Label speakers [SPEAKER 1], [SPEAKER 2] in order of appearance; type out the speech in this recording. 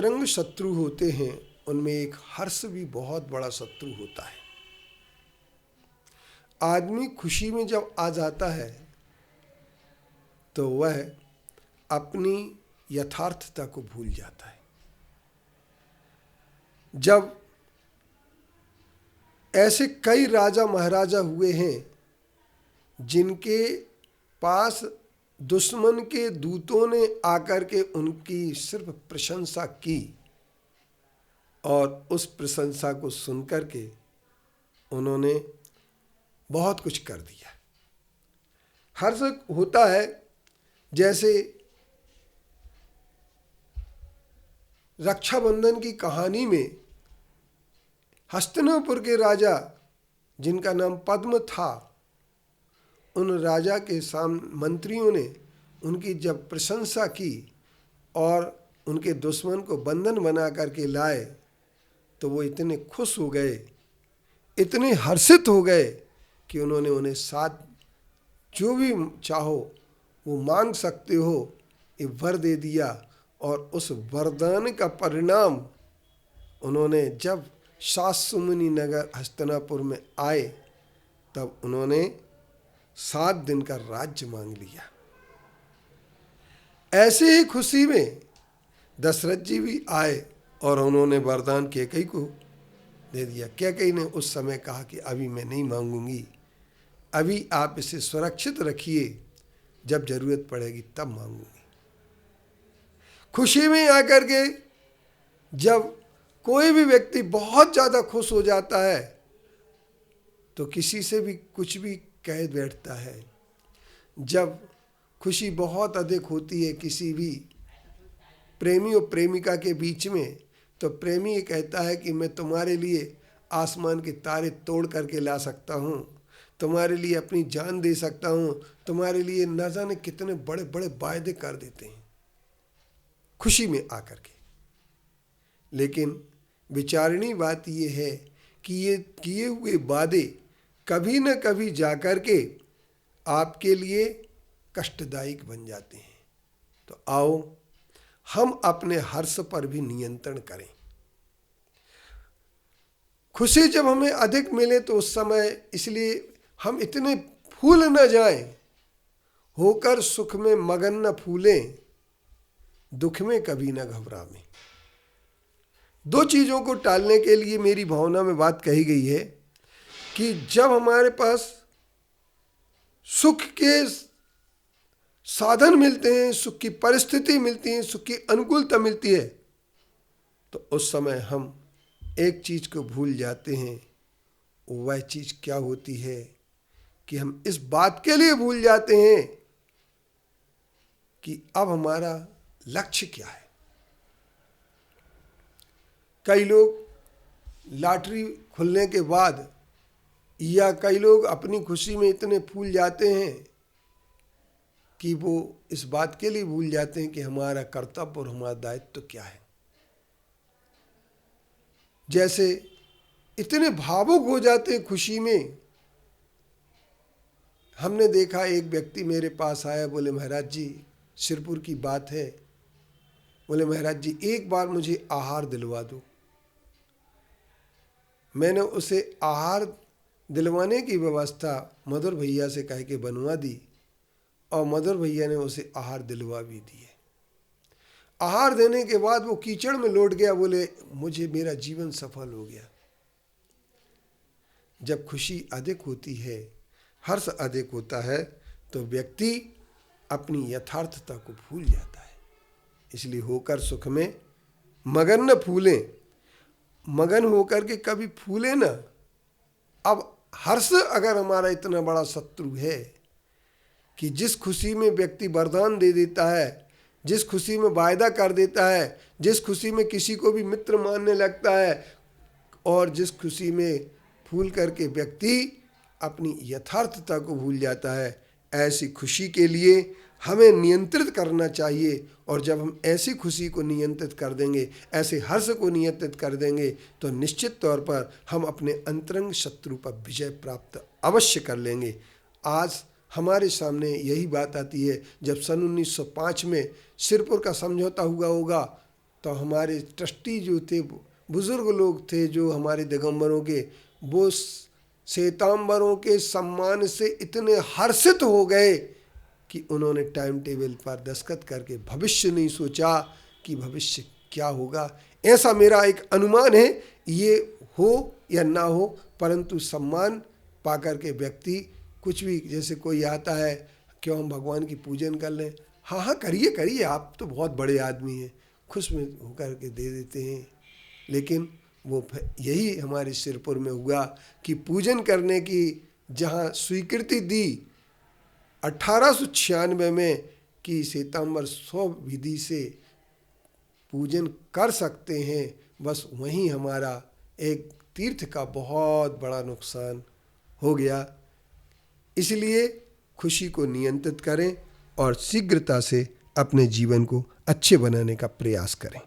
[SPEAKER 1] अंतरंग शत्रु होते हैं उनमें एक हर्ष भी बहुत बड़ा शत्रु होता है। आदमी खुशी में जब आ जाता है तो वह अपनी यथार्थता को भूल जाता है। जब ऐसे कई राजा महाराजा हुए हैं जिनके पास दुश्मन के दूतों ने आकर के उनकी सिर्फ प्रशंसा की और उस प्रशंसा को सुनकर के उन्होंने बहुत कुछ कर दिया। हर्ष होता है जैसे रक्षाबंधन की कहानी में हस्तिनापुर के राजा जिनका नाम पद्म था, उन राजा के सामने मंत्रियों ने उनकी जब प्रशंसा की और उनके दुश्मन को बंधन बना करके लाए तो वो इतने खुश हो गए, इतने हर्षित हो गए कि उन्होंने उन्हें साथ जो भी चाहो वो मांग सकते हो ये वर दे दिया। और उस वरदान का परिणाम उन्होंने जब शास्त्रमुनि नगर हस्तिनापुर में आए तब उन्होंने 7 दिन का राज्य मांग लिया। ऐसे ही खुशी में दशरथ जी भी आए और उन्होंने वरदान कैकेयी को दे दिया। कैकेयी ने उस समय कहा कि अभी मैं नहीं मांगूंगी, अभी आप इसे सुरक्षित रखिए, जब जरूरत पड़ेगी तब मांगूंगी। खुशी में आकर के जब कोई भी व्यक्ति बहुत ज़्यादा खुश हो जाता है तो किसी से भी कुछ भी कह बैठता है। जब खुशी बहुत अधिक होती है किसी भी प्रेमी और प्रेमिका के बीच में, तो प्रेमी ये कहता है कि मैं तुम्हारे लिए आसमान के तारे तोड़ करके ला सकता हूँ, तुम्हारे लिए अपनी जान दे सकता हूँ, तुम्हारे लिए न जाने कितने बड़े बड़े वायदे कर देते हैं खुशी में आकर के। लेकिन विचारणीय बात ये है कि ये किए हुए वादे कभी न कभी जाकर के आपके लिए कष्टदायक बन जाते हैं। तो आओ हम अपने हर्ष पर भी नियंत्रण करें। खुशी जब हमें अधिक मिले तो उस समय इसलिए हम इतने फूल न जाएं, होकर सुख में मगन न फूलें, दुख में कभी न घबराएं। 2 चीज़ों को टालने के लिए मेरी भावना में बात कही गई है कि जब हमारे पास सुख के साधन मिलते हैं, सुख की परिस्थिति मिलती है, सुख की अनुकूलता मिलती है, तो उस समय हम एक चीज़ को भूल जाते हैं। वह चीज़ क्या होती है कि हम इस बात के लिए भूल जाते हैं कि अब हमारा लक्ष्य क्या है। कई लोग लॉटरी खुलने के बाद या कई लोग अपनी खुशी में इतने फूल जाते हैं कि वो इस बात के लिए भूल जाते हैं कि हमारा कर्तव्य और हमारा दायित्व क्या है। जैसे इतने भावुक हो जाते हैं खुशी में। हमने देखा एक व्यक्ति मेरे पास आया, बोले महाराज जी, सिरपुर की बात है, बोले महाराज जी एक बार मुझे आहार दिलवा दो। मैंने उसे आहार दिलवाने की व्यवस्था मधुर भैया से कह के बनवा दी और मधुर भैया ने उसे आहार दिलवा भी दिए। आहार देने के बाद वो कीचड़ में लौट गया, बोले मुझे मेरा जीवन सफल हो गया। जब खुशी अधिक होती है, हर्ष अधिक होता है, तो व्यक्ति अपनी यथार्थता को भूल जाता है। इसलिए होकर सुख में मगन न फूलें, मगन होकर के कभी फूले ना। अब हर्ष अगर हमारा इतना बड़ा शत्रु है कि जिस खुशी में व्यक्ति वरदान दे देता है, जिस खुशी में वायदा कर देता है, जिस खुशी में किसी को भी मित्र मानने लगता है और जिस खुशी में फूल करके व्यक्ति अपनी यथार्थता को भूल जाता है, ऐसी खुशी के लिए हमें नियंत्रित करना चाहिए। और जब हम ऐसी खुशी को नियंत्रित कर देंगे, ऐसे हर्ष को नियंत्रित कर देंगे, तो निश्चित तौर पर हम अपने अंतरंग शत्रु पर विजय प्राप्त अवश्य कर लेंगे। आज हमारे सामने यही बात आती है। जब सन 1905 में सिरपुर का समझौता हुआ होगा तो हमारे ट्रस्टी जो थे, बुजुर्ग लोग थे जो हमारे दिगंबरों के, वो श्वेतांबरों के सम्मान से इतने हर्षित हो गए कि उन्होंने टाइम टेबल पर दस्तखत करके भविष्य नहीं सोचा कि भविष्य क्या होगा। ऐसा मेरा एक अनुमान है, ये हो या ना हो, परंतु सम्मान पाकर के व्यक्ति कुछ भी, जैसे कोई आता है, क्यों हम भगवान की पूजन कर लें, हाँ हाँ करिए करिए, आप तो बहुत बड़े आदमी हैं, खुश में होकर के दे देते हैं। लेकिन वो यही हमारे सिरपुर में हुआ कि पूजन करने की जहाँ स्वीकृति दी 1896 में कि श्वेतांबर 100 विधि से पूजन कर सकते हैं, बस वहीं हमारा एक तीर्थ का बहुत बड़ा नुकसान हो गया। इसलिए खुशी को नियंत्रित करें और शीघ्रता से अपने जीवन को अच्छे बनाने का प्रयास करें।